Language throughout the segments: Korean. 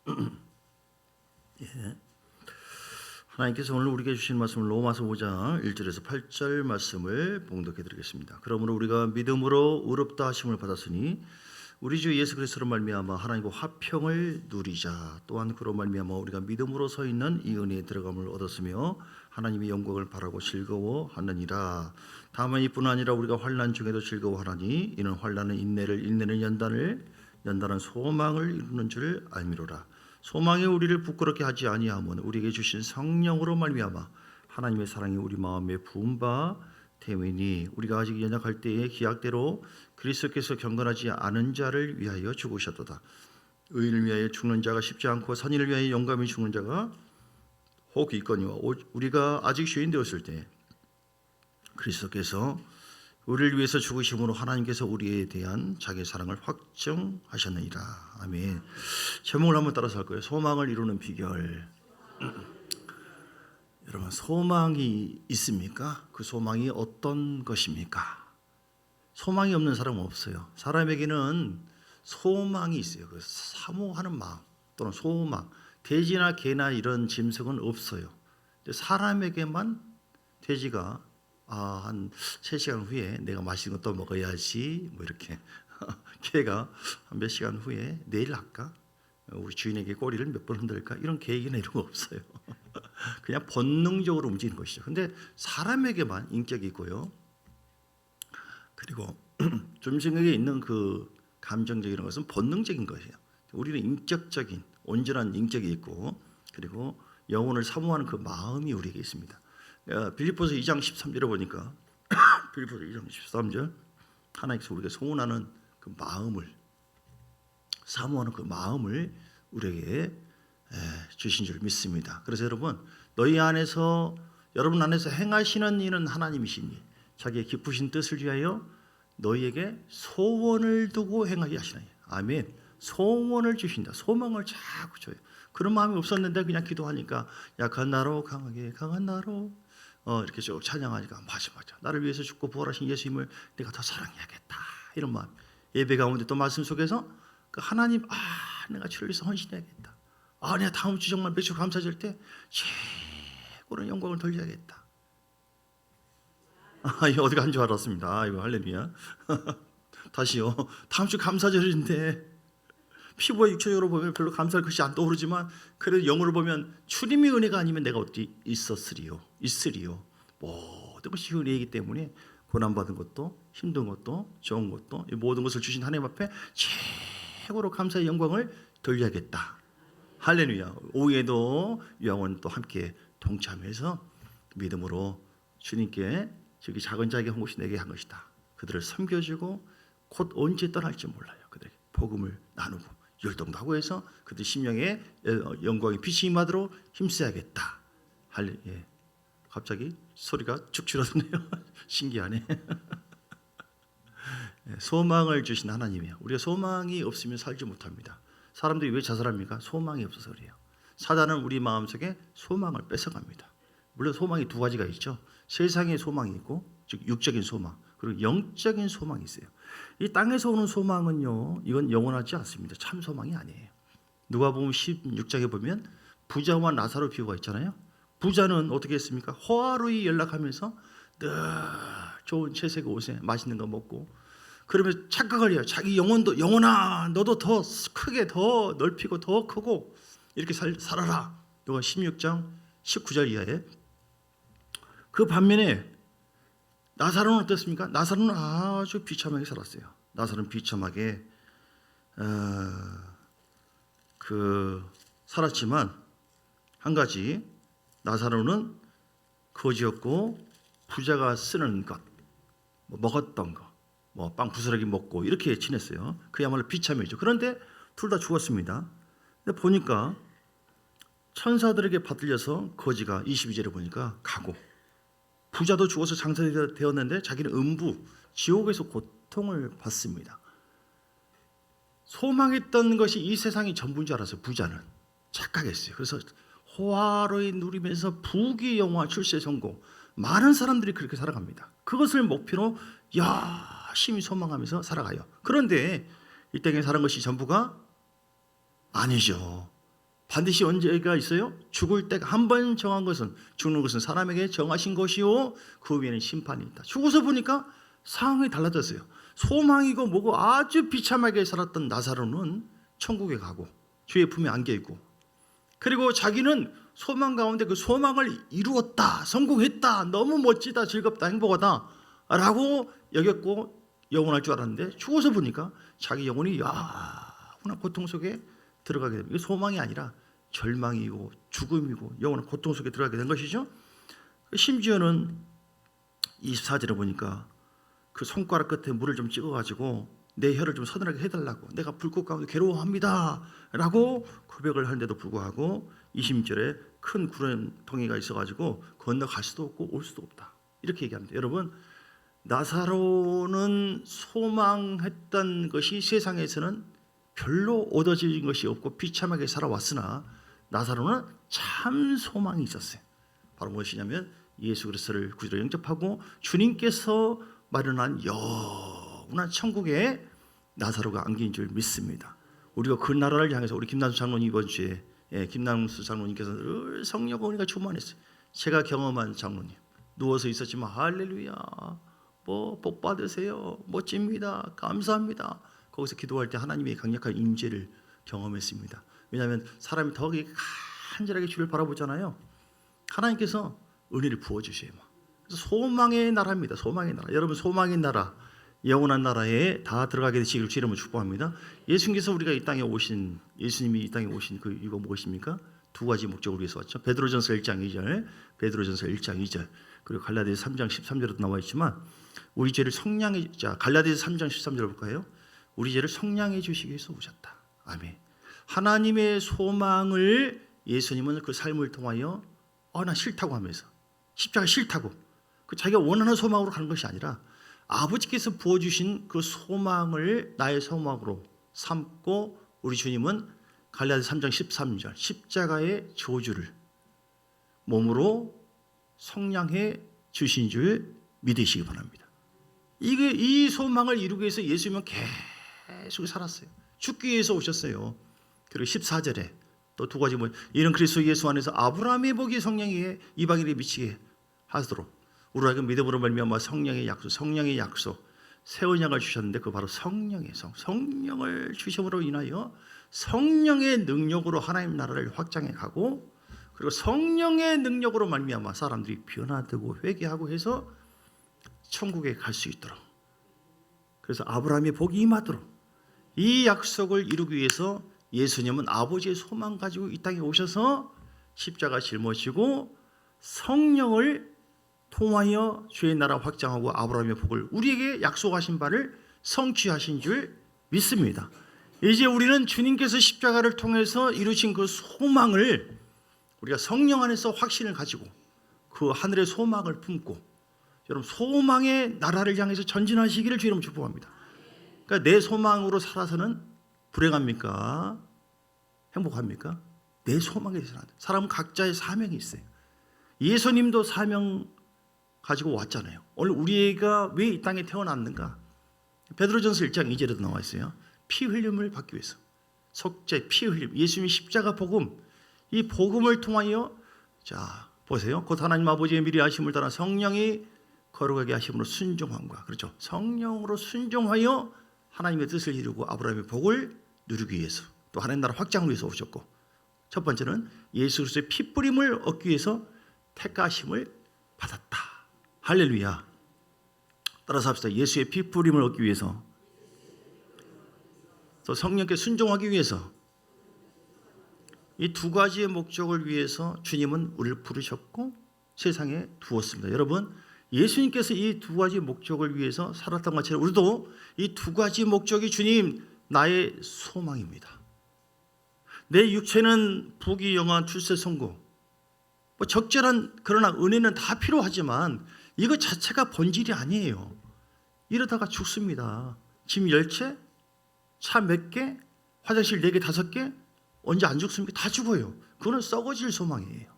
예. 하나님께서 오늘 우리에게 주신 말씀을 로마서 5장 1절에서 8절 말씀을 봉독해 드리겠습니다. 그러므로 우리가 믿음으로 의롭다 하심을 받았으니 우리 주 예수 그리스도로 말미암아 하나님과 화평을 누리자. 또한 그로 말미암아 우리가 믿음으로 서 있는 이 은혜에 들어감을 얻었으며 하나님의 영광을 바라고 즐거워하느니라. 다만 이뿐 아니라 우리가 환난 중에도 즐거워하나니 이는 환난은 인내를, 인내는 연단은 소망을 이루는 줄 알미로라. 소망이 우리를 부끄럽게 하지 아니하면 우리에게 주신 성령으로 말미암아 하나님의 사랑이 우리 마음에 부은 바 되이니 우리가 아직 연약할 때에 기약대로 그리스도께서 경건하지 않은 자를 위하여 죽으셨도다. 의인을 위하여 죽는 자가 쉽지 않고 선인을 위하여 영감히 죽는 자가 혹 있거니와 우리가 아직 죄인 되었을 때 그리스도께서 우리를 위해서 죽으심으로 하나님께서 우리에 대한 자기의 사랑을 확정하셨느니라. 아멘. 제목을 한번 따라서 할 거예요. 소망을 이루는 비결. 여러분, 소망이 있습니까? 그 소망이 어떤 것입니까? 소망이 없는 사람은 없어요. 사람에게는 소망이 있어요. 그 사모하는 마음 또는 소망. 돼지나 개나 이런 짐승은 없어요. 근데 사람에게만 돼지가 한 3시간 후에 내가 맛있는 거 또 먹어야지 뭐 이렇게 개가 한 몇 시간 후에 내일 할까? 우리 주인에게 꼬리를 몇 번 흔들까? 이런 계획이나 이런 거 없어요. 그냥 본능적으로 움직이는 것이죠. 근데 사람에게만 인격이 있고요. 그리고 짐승에게 있는 그 감정적인 것은 본능적인 것이에요. 우리는 인격적인 온전한 인격이 있고 그리고 영혼을 사모하는 그 마음이 우리에게 있습니다. 빌립보서 2장 13절에 보니까 빌립보서 2장 13절 하나님께서 우리가 소원하는 그 마음을 사모하는 그 마음을 우리에게 주신 줄 믿습니다. 그래서 여러분 여러분 안에서 행하시는 이는 하나님이시니 자기의 기쁘신 뜻을 위하여 너희에게 소원을 두고 행하게 하시나니. 아멘. 소원을 주신다. 소망을 자꾸 줘요. 그런 마음이 없었는데 그냥 기도하니까 약한 나로 강하게 강한 나로 이렇게 쭉 찬양하니까 맞아 나를 위해서 죽고 부활하신 예수님을 내가 더 사랑해야겠다 이런 마음. 예배 가운데 또 말씀 속에서 그 하나님 내가 주를 위해서 헌신해야겠다. 내가 다음 주 정말 매주 감사절 때 최고로 영광을 돌려야겠다. 이거 어디 간 줄 알았습니다. 이거 할렐루야. 다시요. 다음 주 감사절인데 피부와 육체적으로 보면 별로 감사할 것이 안 떠오르지만 그래도 영으로 보면 주님의 은혜가 아니면 내가 어디 있으리요. 모든 것이 은혜이기 때문에 고난받은 것도 힘든 것도 좋은 것도 모든 것을 주신 하나님 앞에 최고로 감사의 영광을 돌려야겠다. 할렐루야. 오후에도 영혼 또 함께 동참해서 믿음으로 주님께 저기 작은 자에게 한 것이 내게 한 것이다. 그들을 섬겨주고 곧 언제 떠날지 몰라요. 그들에게 복음을 나누고 율동도 하고 해서 그들 심령에 영광의 빛이 임하도록 힘써야겠다. 예. 갑자기 소리가 축 줄어드네요. 신기하네. 소망을 주신 하나님이에요. 우리가 소망이 없으면 살지 못합니다. 사람들이 왜 자살합니까? 소망이 없어서 그래요. 사단은 우리 마음속에 소망을 뺏어갑니다. 물론 소망이 두 가지가 있죠. 세상의 소망이 있고 즉 육적인 소망 그리고 영적인 소망이 있어요. 이 땅에서 오는 소망은요, 이건 영원하지 않습니다. 참 소망이 아니에요. 누가복음 16장에 보면 부자와 나사로 비유가 있잖아요. 부자는 어떻게 했습니까? 호화로이 연락하면서 늘 좋은 채색 옷에 맛있는 거 먹고 그러면 착각을 해요. 자기 영혼도 영혼아 너도 더 크게 더 넓히고 더 크고 이렇게 살아라. 누가 16장 19절 이하에. 그 반면에 나사로는 어땠습니까? 나사로는 아주 비참하게 살았어요. 나사로는 비참하게 살았지만 한 가지 나사로는 거지였고 부자가 쓰는 것, 먹었던 것, 빵 부스러기 먹고 이렇게 지냈어요. 그야말로 비참해죠. 그런데 둘 다 죽었습니다. 근데 보니까 천사들에게 받들려서 거지가 22절에 보니까 가고 부자도 죽어서 장사되었는데 자기는 음부, 지옥에서 고통을 받습니다. 소망했던 것이 이 세상이 전부인 줄 알았어요. 부자는 착각했어요. 그래서 호화로이 누리면서 부귀 영화 출세 성공 많은 사람들이 그렇게 살아갑니다. 그것을 목표로 열심히 소망하면서 살아가요. 그런데 이 땅에 사는 것이 전부가 아니죠. 반드시 언제가 있어요? 죽을 때가 한 번 정한 것은, 죽는 것은 사람에게 정하신 것이요 그 위에는 심판이 있다. 죽어서 보니까 상황이 달라졌어요. 소망이고 뭐고 아주 비참하게 살았던 나사로는 천국에 가고 주의 품에 안겨 있고, 그리고 자기는 소망 가운데 그 소망을 이루었다, 성공했다, 너무 멋지다, 즐겁다, 행복하다 라고 여겼고 영원할 줄 알았는데, 죽어서 보니까 자기 영혼이 영원한 고통 속에 들어가게 됩니다. 이게 소망이 아니라 절망이고 죽음이고 영원한 고통 속에 들어가게 된 것이죠. 심지어는 24절에 보니까 그 손가락 끝에 물을 좀 찍어가지고 내 혀를 좀 서늘하게 해달라고, 내가 불꽃 가운데 괴로워합니다 라고 고백을 하는데도 불구하고 20절에 큰 구름덩이가 있어가지고 건너갈 수도 없고 올 수도 없다 이렇게 얘기합니다. 여러분, 나사로는 소망했던 것이 세상에서는 별로 얻어진 것이 없고 비참하게 살아왔으나 나사로는 참 소망이 있었어요. 바로 무엇이냐면 예수 그리스도를 구주로 영접하고 주님께서 마련한 영원한 천국에 나사로가 안긴 줄 믿습니다. 우리가 그 나라를 향해서, 우리 김남수 장로님 이번 주에 김남수 장로님께서 늘 성령 은혜가 충만했어요. 제가 경험한 장로님, 누워서 있었지만 할렐루야, 뭐 복 받으세요, 멋집니다, 감사합니다. 거기서 기도할 때 하나님의 강력한 임재를 경험했습니다. 왜냐하면 사람이 더 간절하게 주를 바라보잖아요. 하나님께서 은혜를 부어주셔요. 그래서 소망의 나라입니다. 소망의 나라. 여러분, 소망의 나라, 영원한 나라에 다 들어가게 되시기를 주님을 축복합니다. 예수님께서 우리가 이 땅에 오신, 예수님이 이 땅에 오신 그 이유가 무엇입니까? 두 가지 목적을 위해서 왔죠. 베드로전서 1장 2절, 베드로전서 1장 2절, 그리고 갈라디아서 3장 13절에도 나와 있지만 우리 죄를 성량해, 자 갈라디아서 3장 13절 볼까요? 우리 죄를 성량해 주시기 위해서 오셨다. 아멘. 하나님의 소망을 예수님은 그 삶을 통하여 나 싫다고 하면서, 십자가 싫다고, 그 자기가 원하는 소망으로 가는 것이 아니라 아버지께서 부어주신 그 소망을 나의 소망으로 삼고, 우리 주님은 갈라디아서 3장 13절 십자가의 저주를 몸으로 성량해 주신 줄 믿으시기 바랍니다. 이 소망을 이루기 위해서 예수님은 계속 살았어요. 죽기 위해서 오셨어요. 그리고 14절에 또 두 가지, 이런 그리스도 예수 안에서 아브라함의 복이 성령에게 이방인에게 미치게 하도록 우리가 믿음으로 말미암아 성령의 약속, 새 언약을 주셨는데 그 바로 성령을 주심으로 인하여 성령의 능력으로 하나님 나라를 확장해 가고, 그리고 성령의 능력으로 말미암아 사람들이 변화되고 회개하고 해서 천국에 갈 수 있도록, 그래서 아브라함의 복이 임하도록 이 약속을 이루기 위해서 예수님은 아버지의 소망 가지고 이 땅에 오셔서 십자가 짊어지고 성령을 통하여 주의 나라 확장하고 아브라함의 복을 우리에게 약속하신 바를 성취하신 줄 믿습니다. 이제 우리는 주님께서 십자가를 통해서 이루신 그 소망을 우리가 성령 안에서 확신을 가지고 그 하늘의 소망을 품고, 여러분, 소망의 나라를 향해서 전진하시기를 주님 축복합니다. 그러니까 내 소망으로 살아서는 불행합니까? 행복합니까? 내 소망에 대해서는 안 돼. 사람은 각자의 사명이 있어요. 예수님도 사명 가지고 왔잖아요. 오늘 우리가 왜 이 땅에 태어났는가? 베드로전서 1장 2절에도 나와 있어요. 피 흘림을 받기 위해서. 속죄, 피 흘림, 예수님의 십자가 복음, 이 복음을 통하여, 자 보세요. 곧 하나님 아버지의 미리 하심을 따라 성령이 거룩하게 하심으로 순종함과, 그렇죠, 성령으로 순종하여 하나님의 뜻을 이루고 아브라함의 복을 누리기 위해서, 또 하나님 나라 확장을 위해서 오셨고, 첫 번째는 예수 그리스도의 피 뿌림을 얻기 위해서 택하심을 받았다. 할렐루야. 따라서 합시다. 예수의 피 뿌림을 얻기 위해서, 또 성령께 순종하기 위해서, 이 두 가지의 목적을 위해서 주님은 우리를 부르셨고 세상에 두었습니다. 여러분, 예수님께서 이 두 가지 목적을 위해서 살았던 것처럼 우리도 이 두 가지 목적이 주님 나의 소망입니다. 내 육체는 부귀영화, 출세 성공, 적절한, 그러나 은혜는 다 필요하지만 이거 자체가 본질이 아니에요. 이러다가 죽습니다. 짐 10채, 차 몇 개, 화장실 4개, 5개, 언제 안 죽습니까? 다 죽어요. 그거는 썩어질 소망이에요.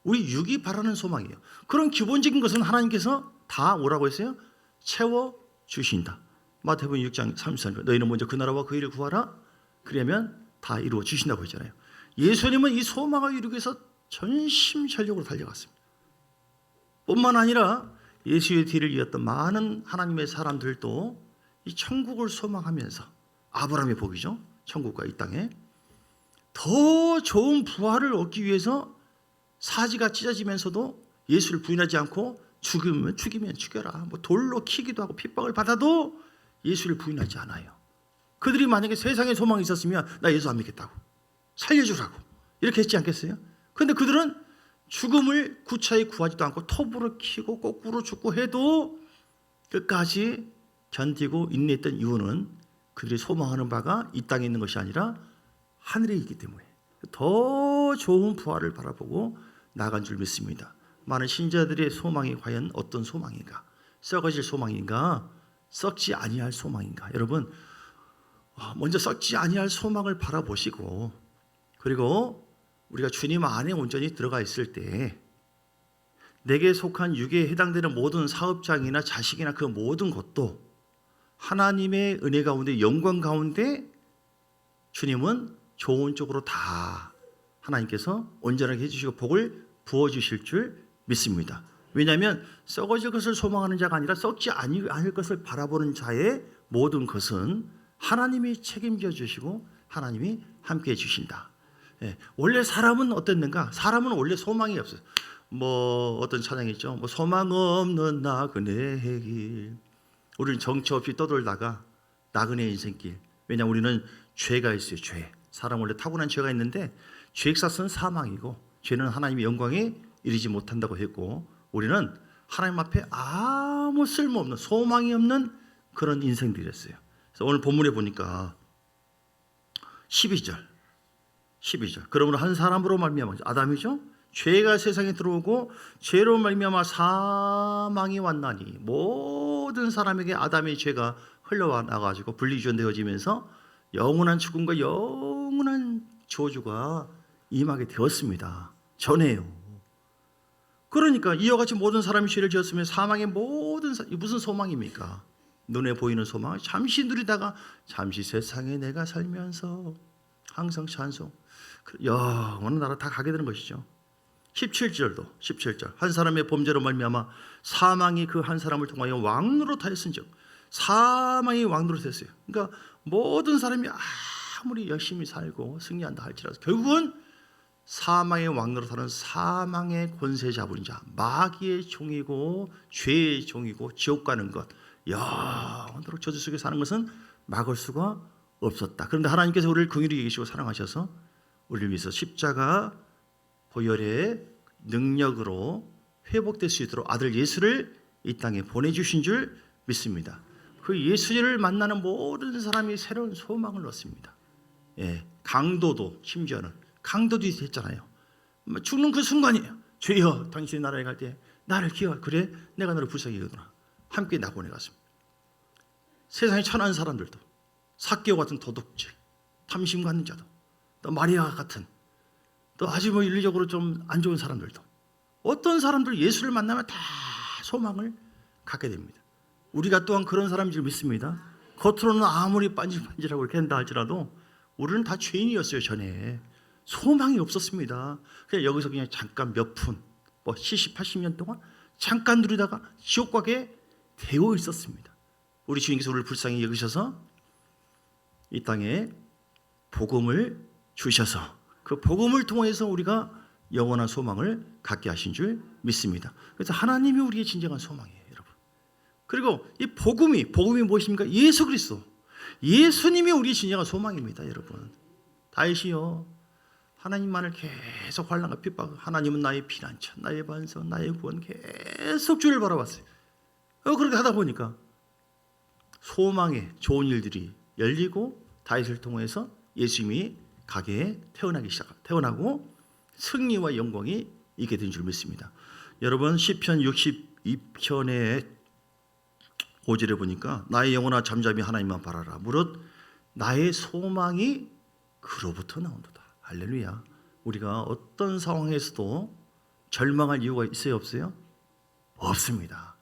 우리 육이 바라는 소망이에요. 그런 기본적인 것은 하나님께서 다 뭐라고 했어요? 채워주신다. 마태복음 6장 33절, 너희는 먼저 그 나라와 그 일을 구하라. 그러면 다 이루어 주신다고 했잖아요. 예수님은 이 소망을 이루기 위해서 전심전력으로 달려갔습니다. 뿐만 아니라 예수의 뒤를 이었던 많은 하나님의 사람들도 이 천국을 소망하면서, 아브라함의 복이죠, 천국과 이 땅에 더 좋은 부활을 얻기 위해서 사지가 찢어지면서도 예수를 부인하지 않고 죽이면 죽여라, 뭐 돌로 키기도 하고 핍박을 받아도 예수를 부인하지 않아요. 그들이 만약에 세상에 소망이 있었으면 나 예수 안 믿겠다고, 살려주라고 이렇게 했지 않겠어요? 그런데 그들은 죽음을 구차히 구하지도 않고 톱으로 키고 거꾸로 죽고 해도 끝까지 견디고 인내했던 이유는 그들이 소망하는 바가 이 땅에 있는 것이 아니라 하늘에 있기 때문에 더 좋은 부활을 바라보고 나간 줄 믿습니다. 많은 신자들의 소망이 과연 어떤 소망인가? 썩어질 소망인가? 썩지 아니할 소망인가? 여러분, 먼저 썩지 아니할 소망을 바라보시고, 그리고 우리가 주님 안에 온전히 들어가 있을 때 내게 속한 육에 해당되는 모든 사업장이나 자식이나 그 모든 것도 하나님의 은혜 가운데, 영광 가운데 주님은 좋은 쪽으로 다 하나님께서 온전하게 해주시고 복을 부어주실 줄 믿습니다. 왜냐하면 썩어질 것을 소망하는 자가 아니라 썩지 않을 것을 바라보는 자의 모든 것은 하나님이 책임져 주시고 하나님이 함께해 주신다. 원래 사람은 어땠는가? 사람은 원래 소망이 없어요. 뭐 어떤 찬양이 있죠. 뭐 소망 없는 나그네의 길. 우리는 정처 없이 떠돌다가 나그네 인생길. 왜냐하면 우리는 죄가 있어요. 죄. 사람 원래 타고난 죄가 있는데 죄의 삭은 사망이고, 죄는 하나님의 영광에 이르지 못한다고 했고, 우리는 하나님 앞에 아무 쓸모없는, 소망이 없는 그런 인생들이었어요. 그래서 오늘 본문에 보니까 12절 그러므로 한 사람으로 말미암아, 아담이죠, 죄가 세상에 들어오고 죄로 말미암아 사망이 왔나니, 모든 사람에게 아담의 죄가 흘러나가지고 분리주전되어지면서 영원한 죽음과 영원한 저주가 임하게 되었습니다. 전에요. 그러니까 이와 같이 모든 사람이 죄를 지었으면 사망의 모든 무슨 소망입니까? 눈에 보이는 소망, 잠시 누리다가 잠시 세상에 내가 살면서 항상 찬송, 영원한 나라 다 가게 되는 것이죠. 17절 한 사람의 범죄로 말미암아 사망이 그 한 사람을 통하여 왕노릇 하였은즉, 사망이 왕노릇 했어요. 그러니까 모든 사람이 아무리 열심히 살고 승리한다 할지라도 결국은 사망의 왕노릇하는 사망의 권세 잡은 자, 마귀의 종이고 죄의 종이고 지옥 가는 것, 영원토록 저주 속에 사는 것은 막을 수가 없었다. 그런데 하나님께서 우리를 긍휼히 여기시고 사랑하셔서 우리를 위해서 십자가 보혈의 능력으로 회복될 수 있도록 아들 예수를 이 땅에 보내주신 줄 믿습니다. 그 예수를 만나는 모든 사람이 새로운 소망을 얻습니다. 강도도, 심지어는 강도도 했잖아요. 죽는 그 순간이에요. 주여 당신의 나라에 갈 때 나를 기억하, 그래 내가 너를 불쌍히 여기구나. 함께 나 보내갔습니다. 세상에 천한 사람들도, 삭개오 같은 도둑질, 탐심 갖는 자도, 또 마리아 같은, 또 아주 뭐 윤리적으로 좀 안 좋은 사람들도, 어떤 사람들 예수를 만나면 다 소망을 갖게 됩니다. 우리가 또한 그런 사람인 줄 믿습니다. 겉으로는 아무리 반질반질하고 이렇게 한다 할지라도 우리는 다 죄인이었어요. 전에 소망이 없었습니다. 그냥 여기서 그냥 잠깐 몇 푼, 뭐 70, 80년 동안 잠깐 누리다가 지옥 가게 되어 있었습니다. 우리 주님께서 우리를 불쌍히 여기셔서 이 땅에 복음을 주셔서 그 복음을 통해서 우리가 영원한 소망을 갖게 하신 줄 믿습니다. 그래서 하나님이 우리의 진정한 소망이에요, 여러분. 그리고 이 복음이 무엇입니까? 예수 그리스도, 예수님이 우리의 진정한 소망입니다, 여러분. 다윗이요, 하나님만을 계속 환난과 핍박, 하나님은 나의 피난처, 나의 반석, 나의 구원, 계속 주를 바라봤어요. 그렇게 하다 보니까 소망의 좋은 일들이 열리고 다윗을 통해서 예수님이 가게에 태어나고 승리와 영광이 있게 된 줄 믿습니다. 여러분, 시편 62편의 5절에 보니까 나의 영혼아 잠잠히 하나님만 바라라. 무릇 나의 소망이 그로부터 나온도다. 할렐루야. 우리가 어떤 상황에서도 절망할 이유가 있어요, 없어요? 없습니다.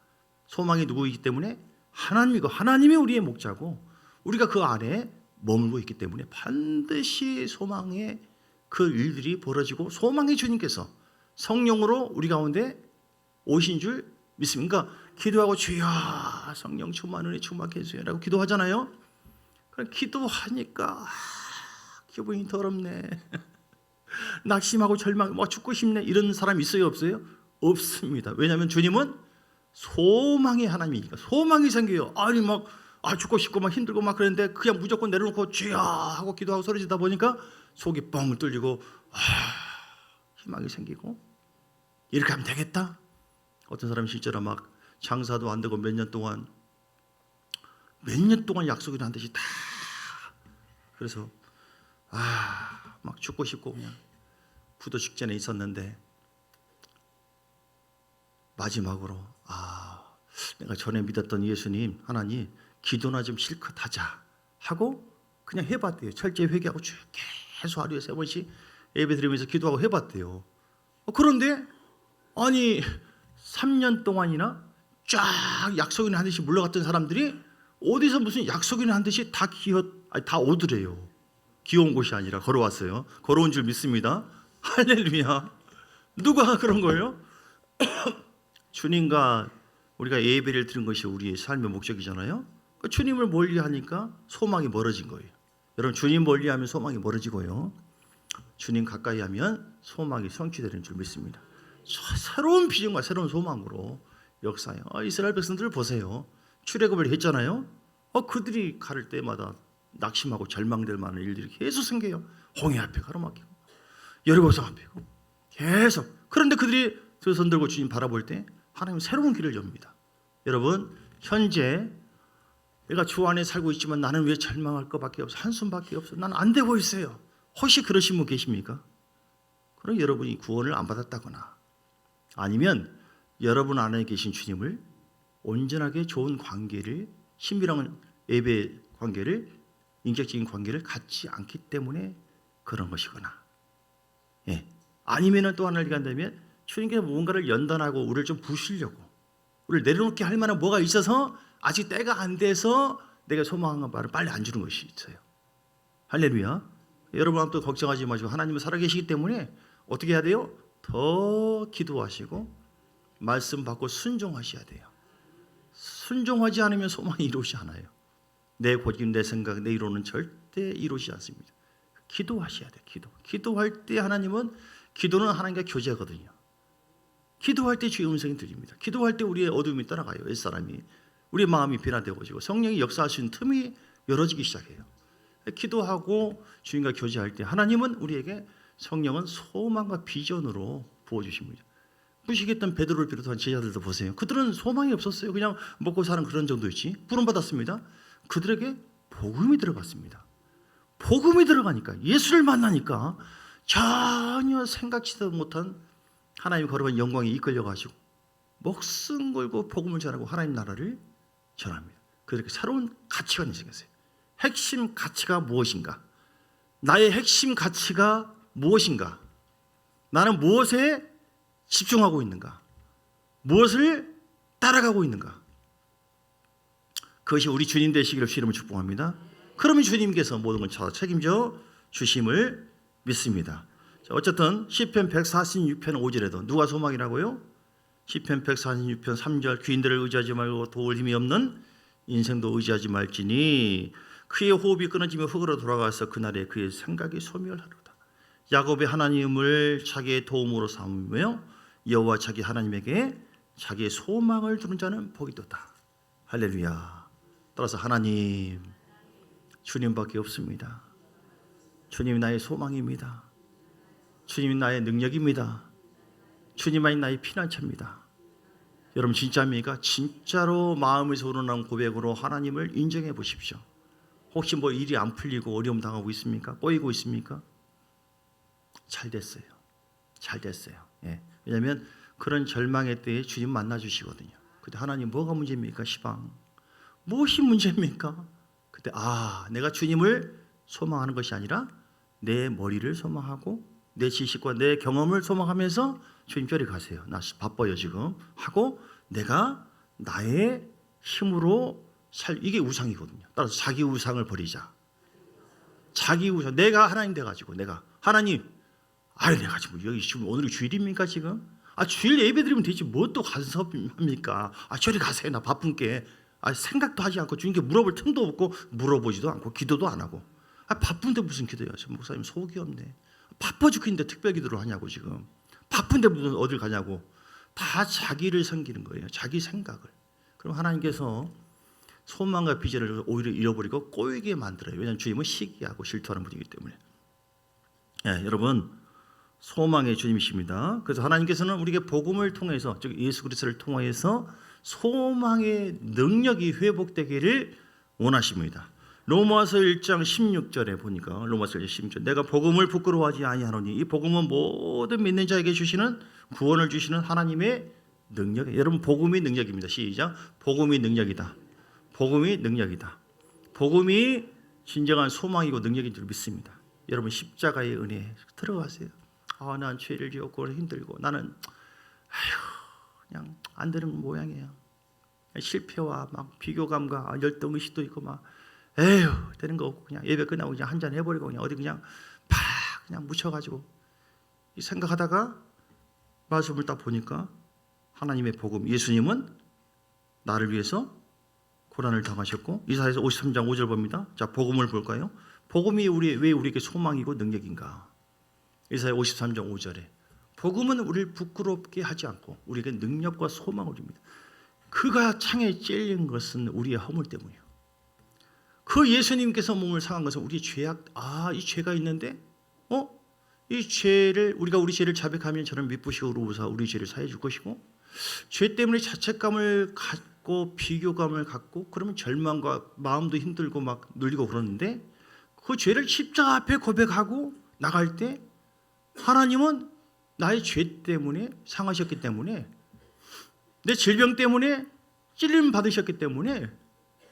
소망이 누구이기 때문에 하나님이고, 하나님이 우리의 목자고 우리가 그 안에 머물고 있기 때문에 반드시 소망의 그 일들이 벌어지고 소망의 주님께서 성령으로 우리 가운데 오신 줄 믿습니다. 그러니까 기도하고 주여 성령 충만 은혜 충만케 해주세요라고 기도하잖아요. 그럼 기도하니까 기분이 더럽네. 낙심하고 절망, 죽고 싶네 이런 사람 있어요 없어요? 없습니다. 왜냐하면 주님은 소망의 하나님이니까 소망이 생겨요. 아니 죽고 싶고 힘들고 그랬는데 그냥 무조건 내려놓고 주여 하고 기도하고 소리지다 보니까 속이 뻥 뚫리고 희망이 생기고 이렇게 하면 되겠다. 어떤 사람이 실제로 장사도 안 되고 몇 년 동안 약속이 한 듯이 다 그래서 죽고 싶고 그냥 부도 직전에 있었는데 마지막으로 내가 전에 믿었던 예수님 하나님 기도나 좀 실컷 하자 하고 그냥 해봤대요. 철저히 회개하고 계속 하루에 3번씩 예배 드리면서 기도하고 해봤대요. 그런데 아니 3년 동안이나 쫙 약속이나 한 듯이 물러갔던 사람들이 어디서 무슨 약속이나 한 듯이 다 오더래요. 기어온 곳이 아니라 걸어왔어요. 걸어온 줄 믿습니다. 할렐루야. 누가 그런 거예요? 주님과 우리가 예배를 드린 것이 우리의 삶의 목적이잖아요. 주님을 멀리하니까 소망이 멀어진 거예요. 여러분 주님 멀리하면 소망이 멀어지고요. 주님 가까이 하면 소망이 성취되는 줄 믿습니다. 새로운 비전과 새로운 소망으로 역사해요. 이스라엘 백성들 보세요. 출애굽을 했잖아요. 그들이 갈 때마다 낙심하고 절망될 만한 일들이 계속 생겨요. 홍해 앞에 가로막히고 여리고성 앞에 계속. 그런데 그들이 두 손 들고 주님 바라볼 때 하나님은 새로운 길을 엽니다. 여러분 현재 내가 주 안에 살고 있지만 나는 왜 절망할 것밖에 없어? 한숨밖에 없어. 난 안 되고 있어요. 혹시 그러신 분 계십니까? 그럼 여러분이 구원을 안 받았다거나 아니면 여러분 안에 계신 주님을 온전하게 좋은 관계를 신비한 예배 관계를 인격적인 관계를 갖지 않기 때문에 그런 것이거나 아니면 또 하나를 간다면 주님께서 무언가를 연단하고 우리를 좀 부시려고 우리를 내려놓게 할 만한 뭐가 있어서 아직 때가 안 돼서 내가 소망한 바를 빨리 안 주는 것이 있어요. 할렐루야. 여러분 아무튼 걱정하지 마시고 하나님은 살아계시기 때문에 어떻게 해야 돼요? 더 기도하시고 말씀 받고 순종하셔야 돼요. 순종하지 않으면 소망이 이루어지지 않아요. 내 고집, 내 생각, 내 이론은 절대 이루어지지 않습니다. 기도하셔야 돼요. 기도할 때 하나님은 기도는 하나님과 교제하거든요. 기도할 때 주의 음성이 들립니다. 기도할 때 우리의 어둠이 떠나가요. 옛사람이 우리의 마음이 변화되어지고 성령이 역사하시는 틈이 열어지기 시작해요. 기도하고 주님과 교제할 때 하나님은 우리에게 성령은 소망과 비전으로 부어주십니다. 무시했던 베드로를 비롯한 제자들도 보세요. 그들은 소망이 없었어요. 그냥 먹고 사는 그런 정도였지. 부름받았습니다. 그들에게 복음이 들어갔습니다. 복음이 들어가니까 예수를 만나니까 전혀 생각지도 못한 하나님 거룩한 영광에 이끌려가지고 목숨 걸고 복음을 전하고 하나님 나라를 전합니다. 그렇게 새로운 가치관이 생겼어요. 핵심 가치가 무엇인가? 나의 핵심 가치가 무엇인가? 나는 무엇에 집중하고 있는가? 무엇을 따라가고 있는가? 그것이 우리 주님 되시기를 주님을 축복합니다. 그러면 주님께서 모든 걸 책임져 주심을 믿습니다. 자, 어쨌든 시편 146편 5절에도 누가 소망이라고요? 시편 146편 3절 귀인들을 의지하지 말고 도울 힘이 없는 인생도 의지하지 말지니 그의 호흡이 끊어지며 흙으로 돌아가서 그날에 그의 생각이 소멸하리로다. 야곱의 하나님을 자기의 도움으로 삼으며 여호와 자기 하나님에게 자기의 소망을 두는 자는 복이도다. 할렐루야. 따라서 하나님, 주님밖에 없습니다. 주님이 나의 소망입니다. 주님이 나의 능력입니다. 주님만이 나의 피난처입니다. 여러분 진짜입니까? 진짜로 마음에서 우러나온 고백으로 하나님을 인정해 보십시오. 혹시 일이 안 풀리고 어려움 당하고 있습니까? 꼬이고 있습니까? 잘 됐어요. 잘 됐어요. 왜냐하면 그런 절망의 때에 주님 만나 주시거든요. 그때 하나님 뭐가 문제입니까? 시방 무엇이 문제입니까? 그때 내가 주님을 소망하는 것이 아니라 내 머리를 소망하고 내 지식과 내 경험을 소망하면서 주님 저리 가세요. 나 바빠요 지금 하고 내가 나의 힘으로 이게 우상이거든요. 따라서 자기 우상을 버리자. 자기 우상. 내가 하나님 돼가지고 내가 하나님 아유 내가 지금 여기 지금 오늘이 주일입니까 지금? 주일 예배 드리면 되지 뭐 또 간섭합니까? 저리 가세요 나 바쁜 게. 생각도 하지 않고 주님께 물어볼 틈도 없고 물어보지도 않고 기도도 안 하고. 바쁜데 무슨 기도야? 목사님 속이 없네. 바빠 죽겠는데 특별 기도를 하냐고 지금. 바쁜데 무슨 어딜 가냐고. 다 자기를 섬기는 거예요. 자기 생각을. 그럼 하나님께서 소망과 비전을 오히려 잃어버리고 꼬이게 만들어요. 왜냐하면 주님은 시기하고 질투하는 분이기 때문에. 여러분 소망의 주님이십니다. 그래서 하나님께서는 우리에게 복음을 통해서 즉 예수 그리스도를 통해서 소망의 능력이 회복되기를 원하십니다. 로마서 1장 16절에 보니까 로마서 1장 16절 내가 복음을 부끄러워하지 아니하노니 이 복음은 모든 믿는 자에게 주시는 구원을 주시는 하나님의 능력이에요. 여러분 복음이 능력입니다. 시작. 복음이 능력이다. 복음이 능력이다. 복음이 진정한 소망이고 능력인 줄 믿습니다. 여러분 십자가의 은혜에 들어가세요. 난 죄를 지었고 힘들고 나는 그냥 안 되는 모양이에요. 실패와 막 비교감과 열등의식도 있고 막 되는 거 없고 그냥 예배 끝나고 그냥 한잔 해버리고 그냥 어디 그냥 그냥 묻혀가지고 생각하다가 말씀을 딱 보니까 하나님의 복음 예수님은 나를 위해서 고난을 당하셨고 이사야서 53장 5절 봅니다. 자 복음을 볼까요? 복음이 왜 우리에게 소망이고 능력인가? 이사야 53장 5절에 복음은 우리를 부끄럽게 하지 않고 우리에게 능력과 소망을 줍니다. 그가 창에 찔린 것은 우리의 허물 때문이에요. 그 예수님께서 몸을 상한 것은 우리의 죄악, 이 죄가 있는데, 이 죄를 우리가 우리 죄를 자백하면 저는 미쁘시고 의로우사 우리 죄를 사해 줄 것이고, 죄 때문에 자책감을 갖고 비교감을 갖고 그러면 절망과 마음도 힘들고 막 눌리고 그러는데 그 죄를 십자가 앞에 고백하고 나갈 때 하나님은 나의 죄 때문에 상하셨기 때문에 내 질병 때문에 찔림 받으셨기 때문에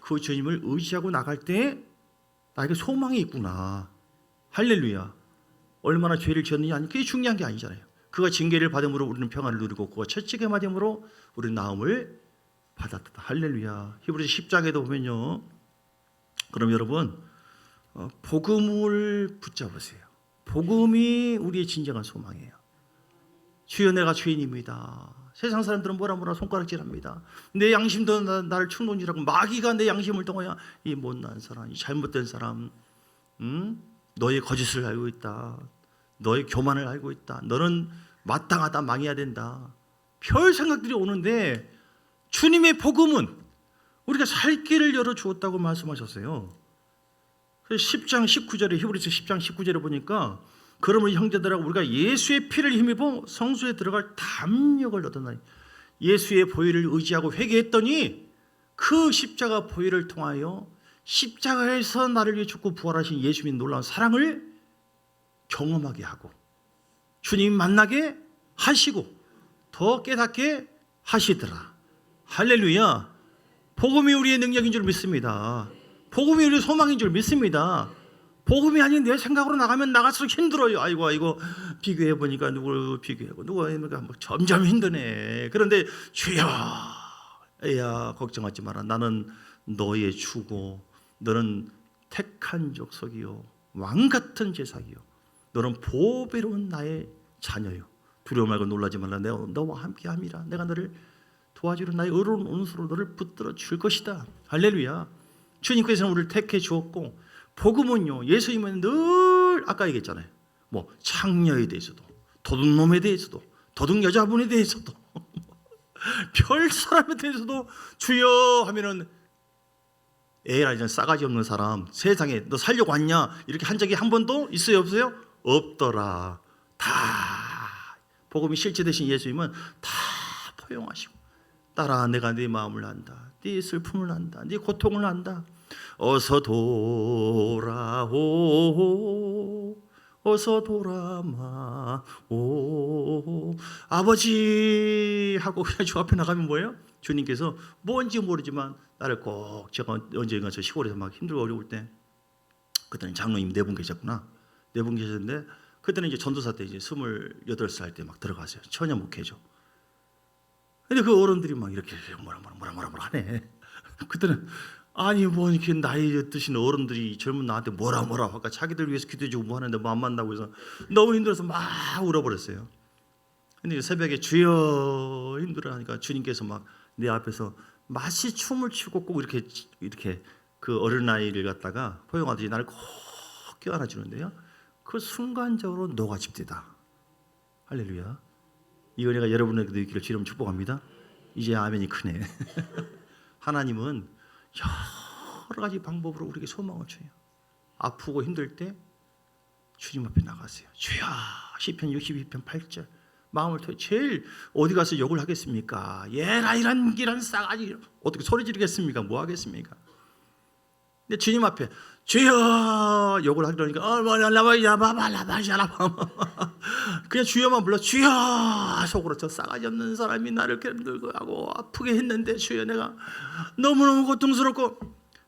그 주님을 의지하고 나갈 때 나에게 소망이 있구나. 할렐루야. 얼마나 죄를 지었느냐 아니 그게 중요한 게 아니잖아요. 그가 징계를 받음으로 우리는 평안을 누리고 그가 채찍에 맞음으로 우리는 나음을 받았다. 할렐루야. 히브리서 10장에도 보면요. 그럼 여러분 복음을 붙잡으세요. 복음이 우리의 진정한 소망이에요. 주여 내가 죄인입니다. 세상 사람들은 뭐라 손가락질합니다. 내 양심도 나를 충동질하고 마귀가 내 양심을 통하여 이 못난 사람, 이 잘못된 사람, 너의 거짓을 알고 있다. 너의 교만을 알고 있다. 너는 마땅하다. 망해야 된다. 별 생각들이 오는데 주님의 복음은 우리가 살 길을 열어주었다고 말씀하셨어요. 10장 19절에 히브리서 10장 19절에 보니까 그러므로 형제들아 우리가 예수의 피를 힘입어 성소에 들어갈 담력을 얻었나니 예수의 보혈을 의지하고 회개했더니 그 십자가 보혈을 통하여 십자가에서 나를 위해 죽고 부활하신 예수님의 놀라운 사랑을 경험하게 하고 주님 만나게 하시고 더 깨닫게 하시더라. 할렐루야. 복음이 우리의 능력인 줄 믿습니다. 복음이 우리의 소망인 줄 믿습니다. 복음이 아닌 내 생각으로 나가면 나갈수록 힘들어요. 아이고 비교해 보니까 누구를 비교하고 누가 점점 힘드네. 그런데 주여, 야 걱정하지 마라. 나는 너의 주고 너는 택한 족속이요 왕 같은 제사기요 너는 보배로운 나의 자녀요. 두려워 말고 놀라지 말라. 내가 너와 함께함이라. 내가 너를 도와주려 나의 의로운 온수로 너를 붙들어 줄 것이다. 할렐루야. 주님께서는 우리를 택해 주었고 복음은요 예수님은 늘 아까 얘기했잖아요. 뭐 창녀에 대해서도 도둑놈에 대해서도 도둑 여자분에 대해서도 별 사람에 대해서도 주여 하면은 에라이 싸가지 없는 사람 세상에 너 살려고 왔냐 이렇게 한 적이 한 번도 있어요 없어요? 없더라. 다 복음이 실제되신 예수님은 다 포용하시고 따라 내가 네 마음을 안다. 네 슬픔을 안다. 네 고통을 안다. 어서 돌아오 어서 돌아마오 아버지 하고 그냥 주 앞에 나가면 뭐예요? 주님께서 뭔지 모르지만 나를 꼭 제가 언젠가 저 시골에서 막 힘들고 어려울 때 그때는 장로님 4분 계셨구나. 4분 계셨는데 그때는 이제 전도사 때 이제 28살 때 막 들어가세요. 처녀 목회죠. 근데 그 어른들이 막 이렇게 뭐라 하네. 그때는 아니 뭐 이렇게 나이 드신 어른들이 젊은 나한테 뭐라 할까, 자기들 위해서 기도해주고 뭐 하는데 뭐 안 만나고 해서 너무 힘들어서 막 울어버렸어요. 근데 새벽에 주여 힘들어하니까 주님께서 막 내 앞에서 마치 춤을 추고 꼭 이렇게 그 어린아이를 갖다가 포용하듯이 나를 꼭 껴안아 주는데요. 그 순간적으로 녹아집니다. 할렐루야. 이 은혜가 여러분에게도 있기를 주님 축복합니다. 이제 아멘이 크네. 하나님은 여러 가지 방법으로 우리에게 소망을 줘요. 아프고 힘들 때 주님 앞에 나가세요. 주여, 시편 62편 8절. 마음을 토해 제일 어디 가서 욕을 하겠습니까? 얘라 이런 싸가지 어떻게 소리 지르겠습니까? 뭐 하겠습니까? 근데 주님 앞에 주여 욕을 하려니까 그냥 주여만 불러. 주여, 속으로 저 싸가지 없는 사람이 나를 이렇게 들고 하고 아프게 했는데 주여 내가 너무너무 고통스럽고.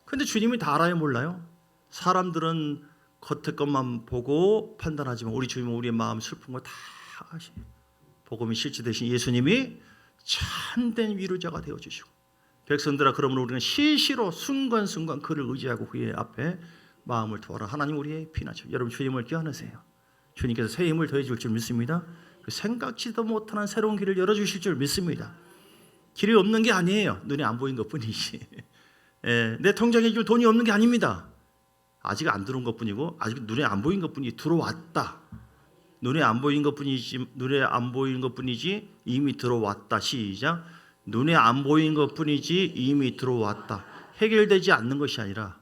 근데 주님이 다 알아요, 몰라요? 사람들은 겉에 것만 보고 판단하지만 우리 주님은 우리의 마음 슬픈 거 다 아시네. 복음이 실제 되신 예수님이 참된 위로자가 되어주시고, 백성들아 그러므로 우리는 시시로 순간순간 그를 의지하고 그의 앞에 마음을 두어라. 하나님 우리의 피난처. 여러분 주님을 껴안으세요. 주님께서 새 힘을 더해 줄 줄 믿습니다. 생각지도 못하는 새로운 길을 열어주실 줄 믿습니다. 길이 없는 게 아니에요. 눈에 안 보인 것뿐이지. 내 통장에 지금 돈이 없는 게 아닙니다. 아직 안 들어온 것뿐이고 아직 눈에 안 보인 것뿐이 들어왔다. 눈에 안 보인 것뿐이지 이미 들어왔다. 시작. 눈에 안 보인 것뿐이지 이미 들어왔다. 해결되지 않는 것이 아니라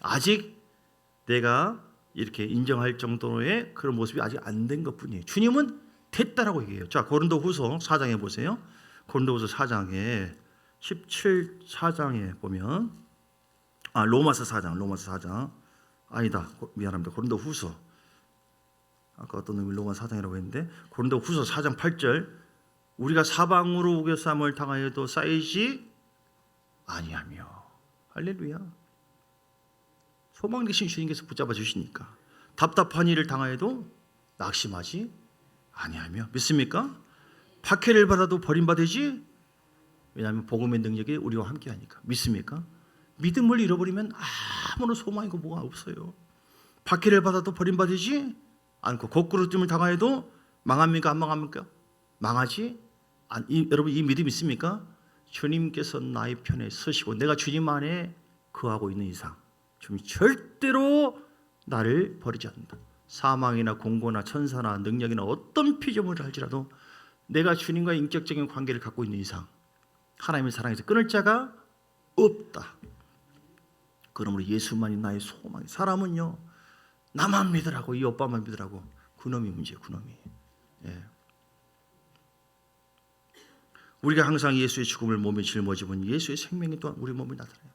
아직 내가 이렇게 인정할 정도의 그런 모습이 아직 안 된 것뿐이에요. 주님은 됐다라고 얘기해요. 자, 고린도후서 4장에 보세요. 고린도후서 4장에 4장에 보면 로마서 4장 아니다. 미안합니다. 고린도후서. 아까 어떤 놈이 로마 4장이라고 했는데 고린도후서 4장 8절. 우리가 사방으로 우겨쌈을 당하여도 쌓이지 아니하며. 할렐루야. 소망 되신 주님께서 붙잡아 주시니까 답답한 일을 당하여도 낙심하지 아니하며. 믿습니까? 박해를 받아도 버림받으지. 왜냐하면 복음의 능력이 우리와 함께하니까. 믿습니까? 믿음을 잃어버리면 아무런 소망이고 뭐가 없어요. 박해를 받아도 버림받으지 않고 거꾸로짐을 당하여도 망합니까? 안 망합니까? 망하지 여러분 이 믿음 있습니까? 주님께서 나의 편에 서시고 내가 주님 안에 거하고 있는 이상 주님이 절대로 나를 버리지 않는다. 사망이나 공고나 천사나 능력이나 어떤 피조물을 할지라도 내가 주님과의 인격적인 관계를 갖고 있는 이상 하나님의 사랑에서 끊을 자가 없다. 그러므로 예수만이 나의 소망이. 사람은요 나만 믿으라고, 이 오빠만 믿으라고. 그놈이 문제예요. 그놈이. 우리가 항상 예수의 죽음을 몸에 짊어지면 예수의 생명이 또한 우리 몸에 나타나요.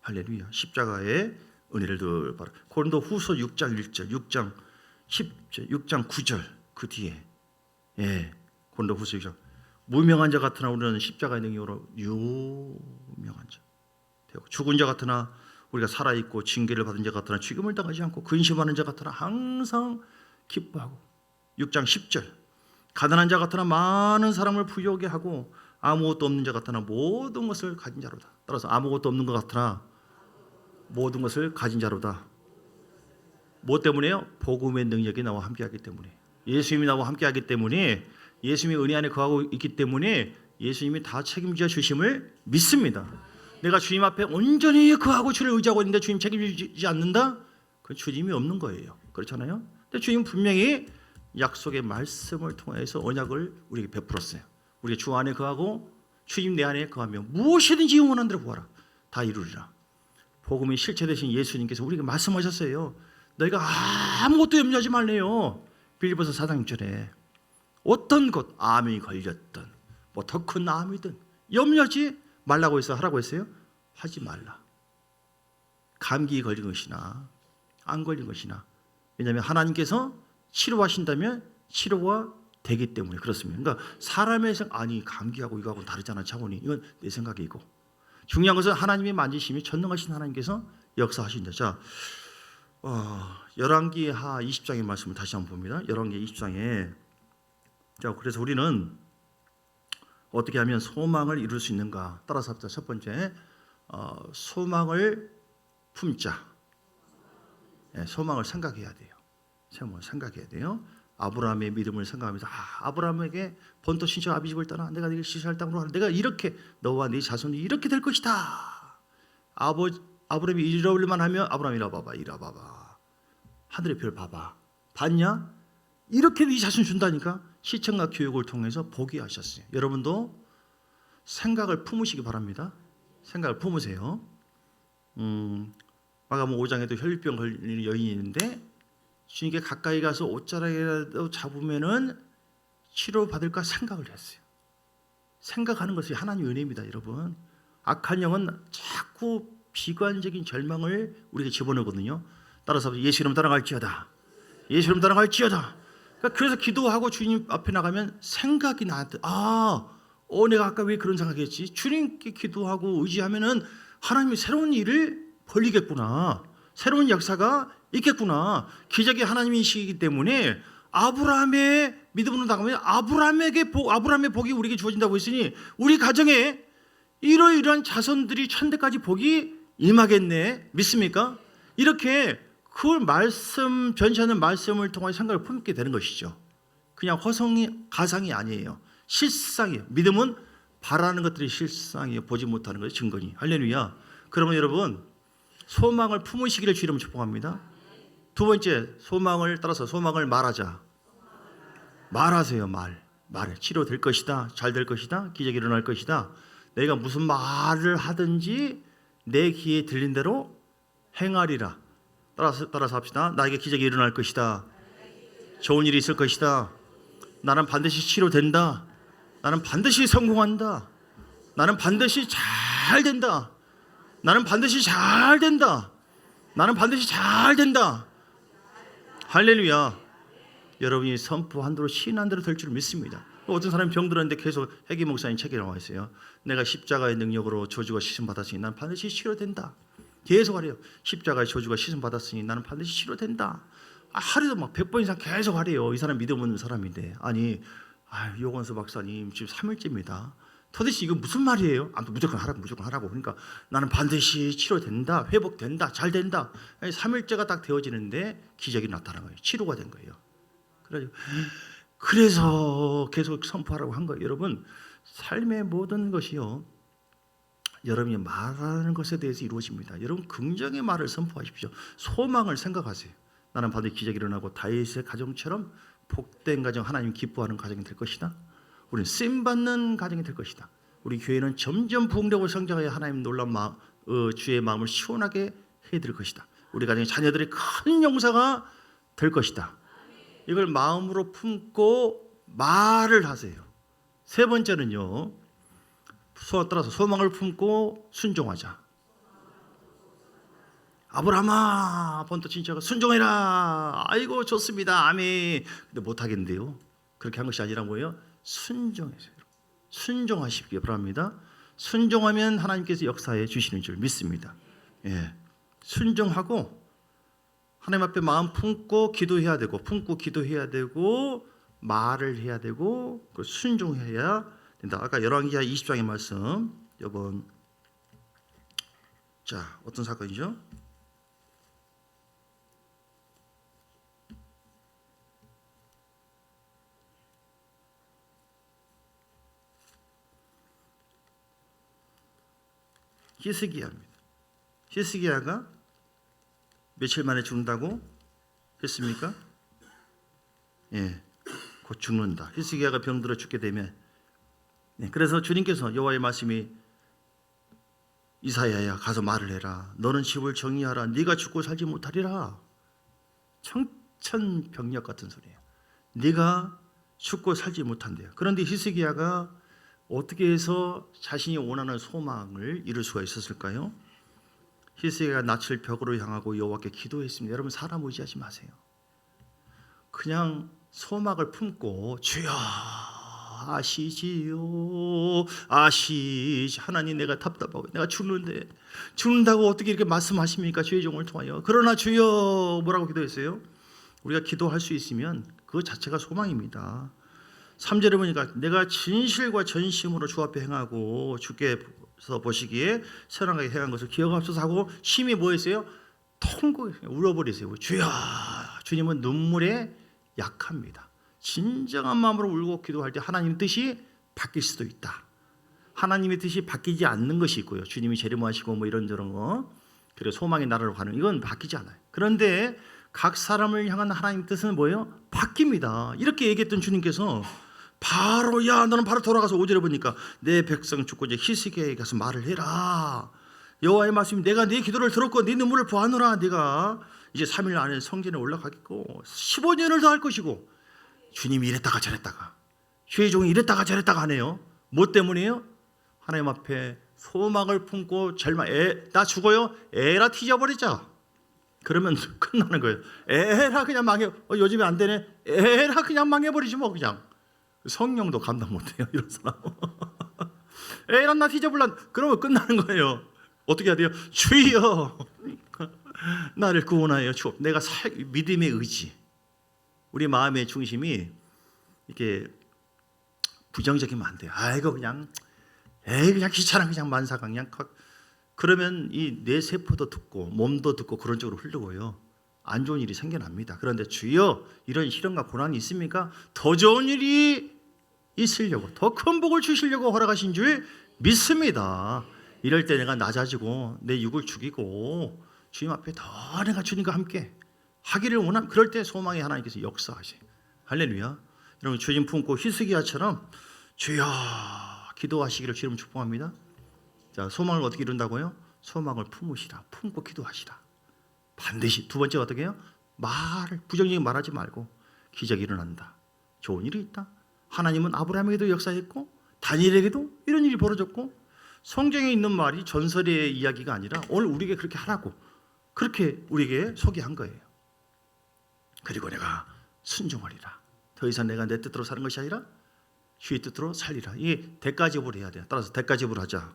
할렐루야. 십자가의 은혜를 더 바라. 고린도후서 6장 1절, 6장 10절, 6장 9절 그 뒤에 고린도후서 6장. 무명한 자 같으나 우리는 십자가의 능력으로 유명한 자 되고, 죽은 자 같으나 우리가 살아있고, 징계를 받은 자 같으나 죽임을 당하지 않고, 근심하는 자 같으나 항상 기뻐하고. 6장 10절. 가난한 자 같으나 많은 사람을 부유하게 하고, 아무것도 없는 자 같으나 모든 것을 가진 자로다. 따라서 아무것도 없는 것 같으나 모든 것을 가진 자로다. 뭐 때문에요? 복음의 능력이 나와 함께하기 때문에. 예수님이 나와 함께하기 때문에, 예수님이 은혜 안에 거하고 있기 때문에 예수님이 다 책임져 주심을 믿습니다. 내가 주님 앞에 온전히 거하고 주를 의지하고 있는데 주님 책임지지 않는다? 그건 주님이 없는 거예요. 그렇잖아요? 근데 주님 분명히 약속의 말씀을 통해서 언약을 우리에게 베풀었어요. 우리가 주 안에 거하고 주님 내 안에 거하며 무엇이든지 원하는 대로 구하라. 다 이루리라. 복음이 실체되신 예수님께서 우리에게 말씀하셨어요. 너희가 아무것도 염려하지 말래요. 빌립보서 4장 6절에 어떤 것, 암이 걸렸든 뭐 더 큰 암이든 염려하지 말라고 해서 하라고 했어요? 하지 말라. 감기 걸린 것이나 안 걸린 것이나. 왜냐하면 하나님께서 치료하신다면 치료가 되기 때문에 그렇습니다. 그러니까 사람의 생각, 아니 감기하고 이거하고 다르잖아 차원이. 이건 내 생각이고. 중요한 것은 하나님의 만지심이 전능하신 하나님께서 역사하신다. 자, 열왕기하 20장의 말씀을 다시 한번 봅니다. 열왕기 20장에 자, 그래서 우리는 어떻게 하면 소망을 이룰 수 있는가? 따라서 합시다. 첫 번째, 소망을 품자. 소망을 생각해야 돼요. 소망을 생각해야 돼요. 아브라함의 믿음을 생각하면서 아브라함에게 본토 친척 아비집을 떠나 내가 네게 지시할 땅으로 가라. 내가 이렇게 너와 네 자손이 이렇게 될 것이다. 아브라함이 이러려만 하면 아브라함 이라봐봐. 하늘의 별 봐봐. 봤냐? 이렇게 네 자손 준다니까. 시청과 교육을 통해서 보게 하셨어요. 여러분도 생각을 품으시기 바랍니다. 생각을 품으세요. 마가복음 5장에도 혈류병 걸리는 여인이 있는데 주님께 가까이 가서 옷자락이라도 잡으면은 치료받을까 생각을 했어요. 생각하는 것이 하나님의 은혜입니다, 여러분. 악한 영은 자꾸 비관적인 절망을 우리에게 집어넣거든요. 따라서 예수 이름 따라갈지어다. 예수 이름 따라갈지어다. 그래서 기도하고 주님 앞에 나가면 생각이 나한테 내가 아까 왜 그런 생각했지? 주님께 기도하고 의지하면은 하나님이 새로운 일을 벌리겠구나. 새로운 역사가 있겠구나. 기적이 하나님이시기 때문에 아브라함의 믿음으로 나가면 아브라함의 복이 우리에게 주어진다고 했으니 우리 가정에 이러이러한 자손들이 천대까지 복이 임하겠네. 믿습니까? 이렇게 그걸 변시하는 말씀을 통해 생각을 품게 되는 것이죠. 그냥 가상이 아니에요. 실상이에요. 믿음은 바라는 것들이 실상이에요. 보지 못하는 것이 증거니. 할렐루야. 그러면 여러분 소망을 품으시기를 주님으로 축복합니다. 두 번째, 소망을 따라서 소망을 말하자. 말하세요. 말해. 치료될 것이다. 잘 될 것이다. 기적이 일어날 것이다. 내가 무슨 말을 하든지 내 귀에 들린 대로 행하리라. 따라서 합시다. 나에게 기적이 일어날 것이다. 좋은 일이 있을 것이다. 나는 반드시 치료된다. 나는 반드시 성공한다. 나는 반드시 잘 된다. 나는 반드시 잘 된다. 나는 반드시 잘 된다. 할렐루야. 여러분이 선포한 대로 신한 대로 될 줄 믿습니다. 어떤 사람이 병들었는데 계속 해기 목사님 책에 나와 있어요. 내가 십자가의 능력으로 저주가 씻음받았으니 나는 반드시 치료된다. 계속 하래요. 십자가의 저주가 씻음받았으니 나는 반드시 치료된다. 하루에도 막 100번 이상 계속 하래요. 이 사람 믿음 없는 사람인데. 아니 요건수 박사님 지금 3일째입니다. 도대체 이거 무슨 말이에요? 무조건 하라고. 그러니까 나는 반드시 치료된다. 회복된다. 잘 된다. 3일째가 딱 되어지는데 기적이 나타난 거예요. 치료가 된 거예요. 그래서 계속 선포하라고 한 거예요. 여러분 삶의 모든 것이요 여러분이 말하는 것에 대해서 이루어집니다. 여러분 긍정의 말을 선포하십시오. 소망을 생각하세요. 나는 반드시 기적이 일어나고 다윗의 가정처럼 복된 가정, 하나님 기뻐하는 가정이 될 것이다. 우리는 쓰임받는 가정이 될 것이다. 우리 교회는 점점 부흥되고 성장하여 하나님 놀라운 주의 마음을 시원하게 해드릴 것이다. 우리 가정의 자녀들이 큰 용사가 될 것이다. 이걸 마음으로 품고 말을 하세요. 세 번째는요, 따라서 소망을 품고 순종하자. 아브라함아, 본토 친척아 순종해라. 아이고 좋습니다. 아멘. 근데 못하겠는데요. 그렇게 한 것이 아니라 뭐예요? 순종하세요. 순종하시기 바랍니다. 순종하면 하나님께서 역사해 주시는 줄 믿습니다. 순종하고 하나님 앞에 마음 품고 기도해야 되고, 말을 해야 되고, 순종해야 된다. 아까 열왕기하 20장의 말씀, 이번 자 어떤 사건이죠? 히스기야입니다. 히스기야가 며칠 만에 죽는다고 했습니까? 곧 죽는다. 히스기야가 병들어 죽게 되면, 그래서 주님께서 여호와의 말씀이 이사야야 가서 말을 해라. 너는 집을 정리하라. 네가 죽고 살지 못하리라. 청천벽력 같은 소리예요. 네가 죽고 살지 못한대요. 그런데 히스기야가 어떻게 해서 자신이 원하는 소망을 이룰 수가 있었을까요? 히스기야가 낯을 벽으로 향하고 여호와께 기도했습니다. 여러분 사람 의지하지 마세요. 그냥 소망을 품고 주여 아시지요. 하나님 내가 답답하고 내가 죽는다고 어떻게 이렇게 말씀하십니까? 주의 종을 통하여. 그러나 주여 뭐라고 기도했어요? 우리가 기도할 수 있으면 그 자체가 소망입니다. 3절에 보니까 내가 진실과 전심으로 주 앞에 행하고 주께 주님께서 보시기에 선하게 행한 것을 기억하옵소서 하고 심히 뭐 했어요? 울어버리세요. 주여. 주님은 눈물에 약합니다. 진정한 마음으로 울고 기도할 때 하나님의 뜻이 바뀔 수도 있다. 하나님의 뜻이 바뀌지 않는 것이 있고요. 주님이 재림하시고 뭐 이런저런 거, 그리고 소망의 나라로 가는, 이건 바뀌지 않아요. 그런데 각 사람을 향한 하나님의 뜻은 뭐예요? 바뀝니다. 이렇게 얘기했던 주님께서 바로 야 너는 바로 돌아가서 5절에 보니까 내 백성 죽고 이제 히스기야에 가서 말을 해라. 여호와의 말씀이 내가 네 기도를 들었고 네 눈물을 보았노라. 네가 이제 3일 안에 성전에 올라가겠고 15년을 더 할 것이고. 주님이 이랬다가 저랬다가 주의 종이 이랬다가 저랬다가 하네요. 뭐 때문이에요? 하나님 앞에 소망을 품고 나 죽어요? 에라 튀져버리자. 그러면 끝나는 거예요. 에라 그냥 망해. 요즘에 안 되네. 에라 그냥 망해버리지 뭐. 그냥 성령도 감당 못해요 이런 사람. 에라 나 튀져버려. 그러면 끝나는 거예요. 어떻게 해야 돼요? 주여 나를 구원하여 주옵. 내가 믿음의 의지. 우리 마음의 중심이 이렇게 부정적이면 안 돼요. 아이고 그냥 귀찮아 그냥 만사가 그냥. 그러면 이 뇌 세포도 듣고 몸도 듣고 그런 쪽으로 흐르고요. 안 좋은 일이 생겨납니다. 그런데 주여 이런 시련과 고난이 있습니까? 더 좋은 일이 있으려고, 더 큰 복을 주시려고 허락하신 줄 믿습니다. 이럴 때 내가 낮아지고 내 육을 죽이고 주님 앞에 더 내가 주님과 함께 하기를 원함. 그럴 때 소망의 하나님께서 역사하세요. 할렐루야. 여러분 주님 품고 히스기야처럼 주여 기도하시기를 주님 축복합니다. 자, 소망을 어떻게 이룬다고요? 소망을 품으시라. 품고 기도하시라. 반드시. 두 번째 어떻게 해요? 부정적인 말하지 말고 기적이 일어난다. 좋은 일이 있다. 하나님은 아브라함에게도 역사했고 다니엘에게도 이런 일이 벌어졌고, 성경에 있는 말이 전설의 이야기가 아니라 오늘 우리에게 그렇게 하라고 그렇게 우리에게 소개한 거예요. 그리고 내가 순종하리라. 더 이상 내가 내 뜻대로 사는 것이 아니라 주의 뜻대로 살리라. 이게 대가지불 해야 돼요. 따라서 대가지불 하자.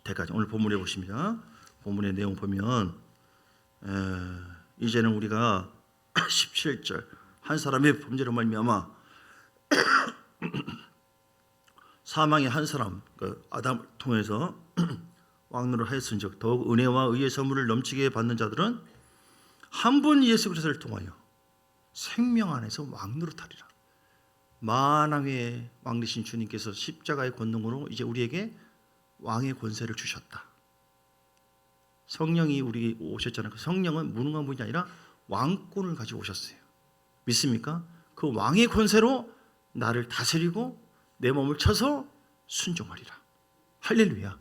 대가지. 오늘 본문에 보십니다. 본문의 내용 보면 이제는 우리가 17절 한 사람의 범죄로 말미암아 사망의 한 사람 아담을 통해서 왕노를 하였은즉 더욱 은혜와 의의 선물을 넘치게 받는 자들은 한 분 예수 그리스도를 통하여 생명 안에서 왕노릇하리라. 만왕의 왕 되신 주님께서 십자가의 권능으로 이제 우리에게 왕의 권세를 주셨다. 성령이 우리 오셨잖아요. 성령은 무능한 분이 아니라 왕권을 가지고 오셨어요. 믿습니까? 그 왕의 권세로 나를 다스리고 내 몸을 쳐서 순종하리라. 할렐루야.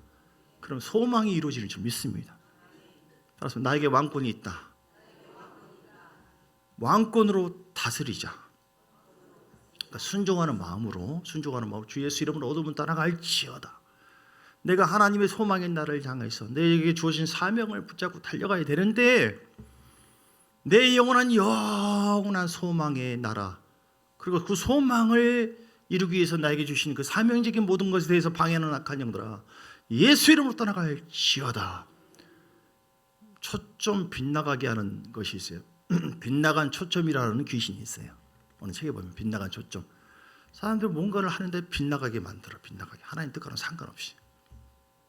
그럼 소망이 이루어지는 줄 믿습니다. 따라서 나에게 왕권이 있다. 왕권으로 다스리자. 그러니까 순종하는 마음으로 주 예수 이름으로 어둠은 떠나갈지어다. 내가 하나님의 소망의 나를 향해서 내게 주어진 사명을 붙잡고 달려가야 되는데, 내 영원한 소망의 나라, 그리고 그 소망을 이루기 위해서 나에게 주신 그 사명적인 모든 것에 대해서 방해하는 악한 영들아, 예수 이름으로 떠나갈지어다. 초점 빗나가게 하는 것이 있어요. 빗나간 초점이라는 귀신이 있어요. 어느 책에 보면 빗나간 초점. 사람들 뭔가를 하는데 빗나가게 만들어. 빗나가게. 하나님 뜻과는 상관없이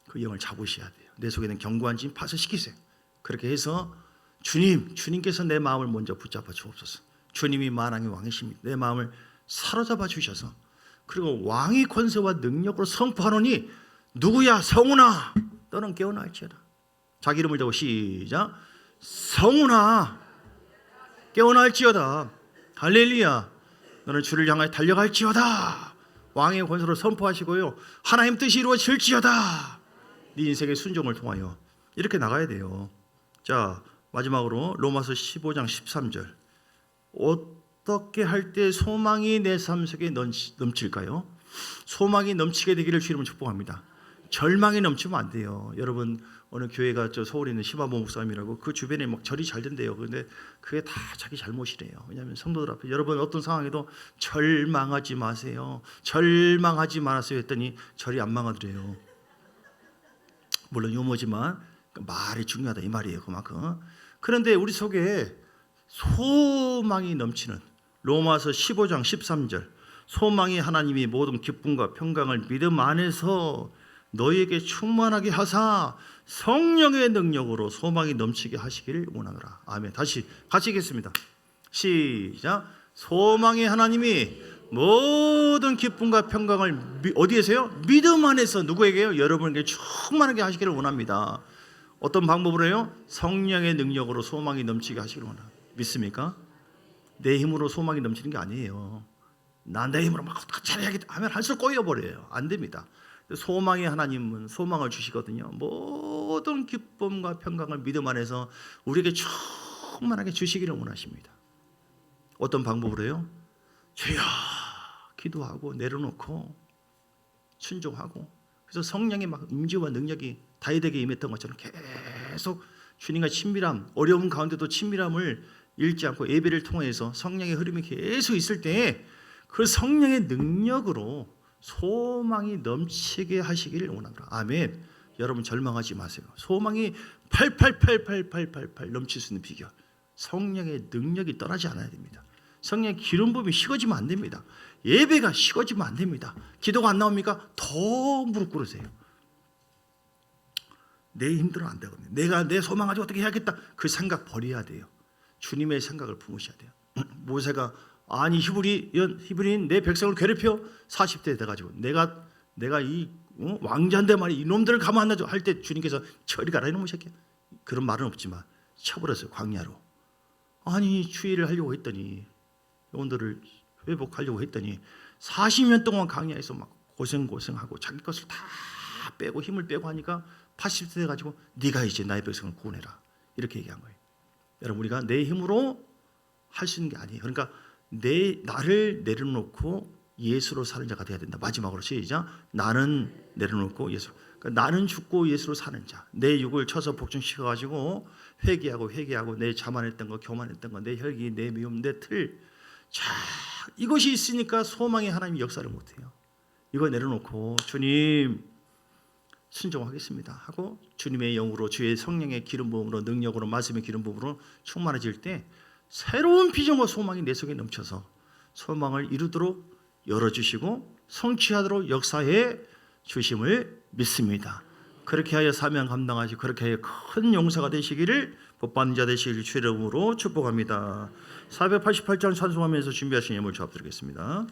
그 영을 잡으셔야 돼요. 내 속에 있는 견고한 짐 파쇄시키세요. 그렇게 해서 주님께서 내 마음을 먼저 붙잡아 주옵소서. 주님이 만왕의 왕이십니다. 내 마음을 사로잡아 주셔서, 그리고 왕의 권세와 능력으로 선포하노니 누구야? 성훈아 너는 깨어날지어다. 자기 이름을 대고 시작. 성훈아 깨어날지어다. 할렐루야. 너는 주를 향하여 달려갈지어다. 왕의 권세로 선포하시고요, 하나님 뜻이 이루어질지어다. 네 인생의 순종을 통하여 이렇게 나가야 돼요. 자, 마지막으로 로마서 15장 13절. 어떻게 할 때 소망이 내 삶 속에 넘칠까요? 소망이 넘치게 되기를 주님은 축복합니다. 절망이 넘치면 안 돼요. 여러분, 어느 교회가 서울에 있는 시바모 목사님이라고, 그 주변에 막 절이 잘 된대요. 그런데 그게 다 자기 잘못이래요. 왜냐하면 성도들 앞에, 여러분 어떤 상황에도 절망하지 마세요. 절망하지 말았어요 했더니 절이 안 망하더래요. 물론 유머지만 말이 중요하다 이 말이에요. 그만큼. 그런데 우리 속에 소망이 넘치는, 로마서 15장 13절, 소망이 하나님이 모든 기쁨과 평강을 믿음 안에서 너희에게 충만하게 하사 성령의 능력으로 소망이 넘치게 하시기를 원하노라. 아멘. 다시 같이 읽겠습니다. 시작. 소망의 하나님이 모든 기쁨과 평강을 어디에서요? 믿음 안에서 누구에게요? 여러분에게 충만하게 하시기를 원합니다. 어떤 방법으로 해요? 성령의 능력으로 소망이 넘치게 하시기를 원합니다. 믿습니까? 내 힘으로 소망이 넘치는 게 아니에요. 나 내 힘으로 막 잘해야겠다 하면 할수록 꼬여버려요. 안 됩니다. 소망의 하나님은 소망을 주시거든요. 모든 기쁨과 평강을 믿음 안에서 우리에게 충만하게 주시기를 원하십니다. 어떤 방법으로 해요? 주여 기도하고 내려놓고 순종하고, 그래서 성령의 막 임재와 능력이 다윗에게 임했던 것처럼 계속 주님과 친밀함, 어려움 가운데도 친밀함을 잃지 않고 예배를 통해서 성령의 흐름이 계속 있을 때 그 성령의 능력으로 소망이 넘치게 하시기를 원합니다. 아멘. 여러분 절망하지 마세요. 소망이 8888888 넘칠 수 있는 비결, 성령의 능력이 떠나지 않아야 됩니다. 성령의 기름 부음이 식어지면 안 됩니다. 예배가 식어지면 안 됩니다. 기도가 안 나옵니까? 더 무릎 꿇으세요. 내 힘들어 안 되거든요. 내가 내 소망 가지고 어떻게 해야겠다, 그 생각 버려야 돼요. 주님의 생각을 품으셔야 돼요. 모세가 아니 히브리인 내 백성을 괴롭혀 40대 돼가지고 내가 이 왕자인데 말이 이놈들을 가만 안 놔줘 할 때 주님께서 저리 가라 이놈의 새끼야, 그런 말은 없지만 쳐버렸어요. 광야로. 아니 추위를 하려고 했더니, 영혼들을 회복하려고 했더니 40년 동안 광야에서 막 고생하고 자기 것을 다 빼고 힘을 빼고 하니까 80세 돼가지고 네가 이제 나의 백성을 구원해라 이렇게 얘기한 거예요. 여러분, 우리가 내 힘으로 할 수 있는 게 아니에요. 그러니까 나를 내려놓고 예수로 사는 자가 돼야 된다. 마지막으로 시작. 나는 내려놓고 예수. 그러니까 나는 죽고 예수로 사는 자. 내 육을 쳐서 복종시켜가지고 회개하고 내 자만했던 거, 교만했던 거, 내 혈기, 내 미움, 내 틀. 자, 이것이 있으니까 소망의 하나님이 역사를 못해요. 이거 내려놓고 주님 순종하겠습니다 하고 주님의 영으로, 주의 성령의 기름 부음으로, 능력으로, 말씀의 기름 부음으로 충만해질 때 새로운 비전과 소망이 내 속에 넘쳐서 소망을 이루도록 열어주시고 성취하도록 역사해 주심을 믿습니다. 그렇게 하여 사명 감당하시고 그렇게 하여 큰 용사가 되시기를, 복받는 자 되시기를 주의 이름으로 축복합니다. 488장 찬송하면서 준비하신 예물 조합 드리겠습니다.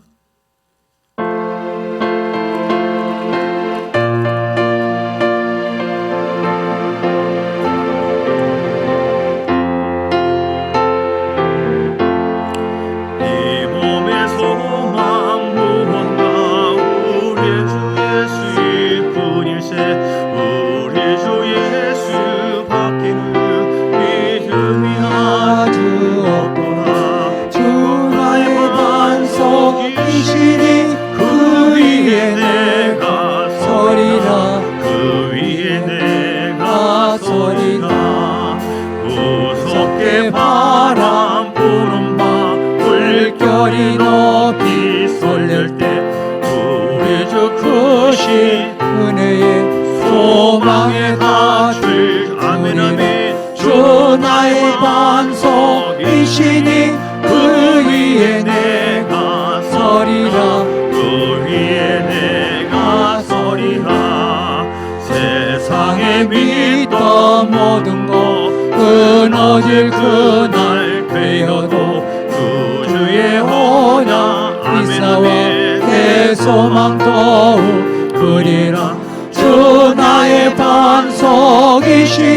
바람 부는 밤 물결이 높이 쏠릴 때 우리 주 크신 은혜의 소망에 닿을 아멘 아멘. 주 나의 반석이시니 그 위에 내가 서리라, 그 위에 내가 서리라. 세상에 믿던 모든 것 끊어질 그날 되어도 그 주의 언약 이사와 내 소망 더욱 그리라. 주 나의 반석이시니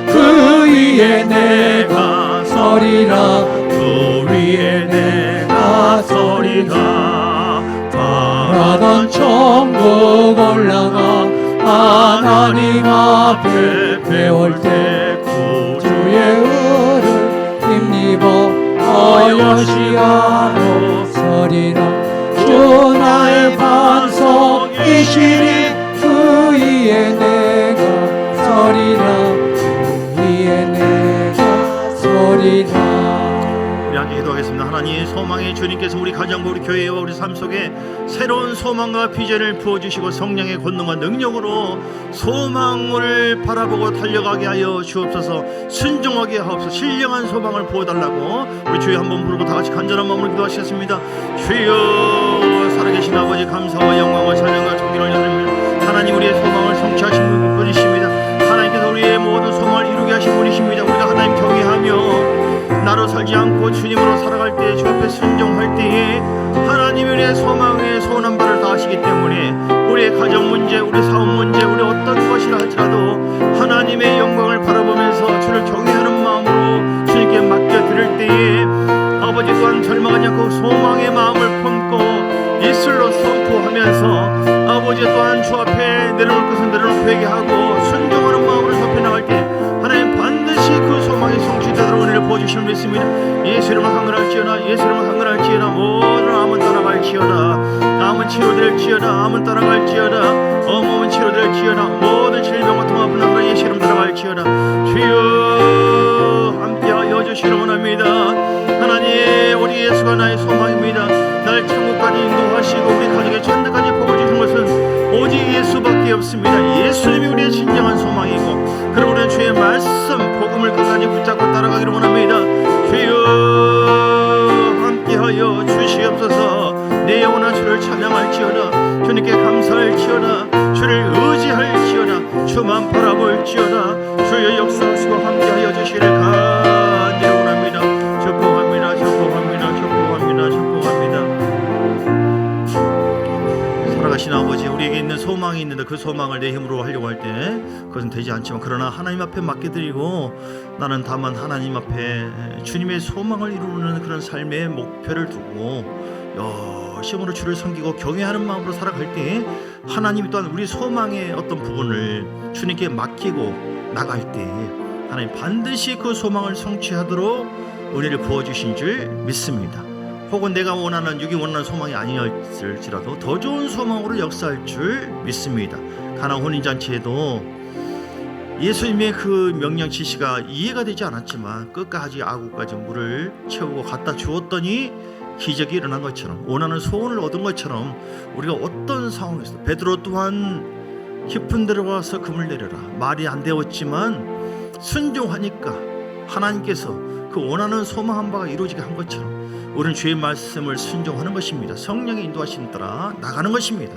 그 위에 내가 서리라, 그 위에 내가 서리라. 바라던 천국 올라가 하나님 앞에 배울 때 구주의 은을 힘입어 어여시하러 서리라. 주 나의 반석이시니 그 위에 내가 서리라, 그 위에 내가 서리라. 우리 함께 기도하겠습니다. 하나님, 소망의 주님께서 우리 가정과 우리 교회와 우리 삶 속에 새로운 소망과 비전을 부어주시고 성령의 권능과 능력으로 소망을 바라보고 달려가게 하여 주옵소서. 순종하게 하옵소서. 신령한 소망을 부어달라고 우리 주여 한번 부르고 다 같이 간절한 마음으로 기도하시겠습니다. 주여 살아계신 아버지 감사와 영광과 찬양과 존귀를 드립니다. 하나님 우리의 소망을 성취하신 분이십니다. 하나님께서 우리의 모든 소망을 이루게 하신 분이십니다. 우리가 하나님 경외하며 나로 살지 않고 주님으로 살아갈 때, 주 앞에 순종할 때에 하나님이 우리의 소망에 소원한 바를 다 하시기 때문에 우리의 가정 문제, 우리 사업 문제, 우리 어떤 것이라 할지라도 하나님의 영광을 바라보면서 주를 경외하는 마음으로 주님께 맡겨드릴 때에 아버지 또한 절망하지 않고 소망의 마음을 품고 입술로 선포하면서 아버지 또한 주 앞에 내려놓을 것은 내려놓고 회개하고 순종하는 마음으로 접해나갈 때 하나님 반드시 그 소망이 성취되도록 은혜를 부어주시는 믿습니다. 예수 이름으로 강건할지어다. 예수 이름으로 강건할지어다. 모든 암은 떠나갈지어다. 암은 치료될지어다. 암은 떠나갈지어다. 어머은 치료될지어다. 모든 질병과 통합은 나가 예수 이름 떠나갈지어다. 주여 함께하여 주시기를 원합니다. 하나님 우리 예수가 나의 소망입니다. 날 천국까지 인도하시고 우리 가족의 천대까지 복을 주신 것은 오직 예수밖에 없습니다. 예수님이 우리의 진정한 소망이고 그럼 우리는 주의 말씀 복음을 끝까지 붙잡고 따라가기를 원합니다. 주여 함께하여 주시옵소서. 내 영혼아 주를 찬양할지어다. 주님께 감사할지어다. 주를 의지할지어다. 주만 바라볼지어다. 주의 역사하시고 함께하여 주시기를 간절히 원합니다. 축복합니다. 축복합니다. 축복합니다. 축복합니다. 살아가신 아버지 우리에게 있는 소망이 있는데 그 소망을 내 힘으로 하려고 할 때 그것은 되지 않지만 그러나 하나님 앞에 맡겨드리고 나는 다만 하나님 앞에 주님의 소망을 이루는 그런 삶의 목표를 두고 열심으로 주를 섬기고 경외하는 마음으로 살아갈 때 하나님이 또한 우리 소망의 어떤 부분을 주님께 맡기고 나갈 때 하나님 반드시 그 소망을 성취하도록 은혜를 부어주신 줄 믿습니다. 혹은 내가 원하는 육이 원하는 소망이 아니었을지라도 더 좋은 소망으로 역사할 줄 믿습니다. 가나 혼인잔치에도 예수님의 그 명령 지시가 이해가 되지 않았지만 끝까지 아구까지 물을 채우고 갖다 주었더니 기적이 일어난 것처럼 원하는 소원을 얻은 것처럼 우리가 어떤 상황에서 베드로 또한 깊은 데로 가서 금을 내려라 말이 안 되었지만 순종하니까 하나님께서 그 원하는 소망한 바가 이루어지게 한 것처럼 우리는 주의 말씀을 순종하는 것입니다. 성령의 인도하심 따라 나가는 것입니다.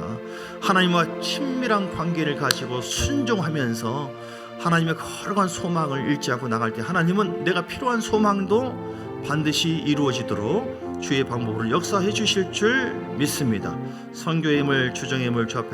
하나님과 친밀한 관계를 가지고 순종하면서 하나님의 거룩한 소망을 잃지 않고 나갈 때 하나님은 내가 필요한 소망도 반드시 이루어지도록 주의 방법으로 역사해 주실 줄 믿습니다. 선교의 힘을 주정의 힘을 주 앞에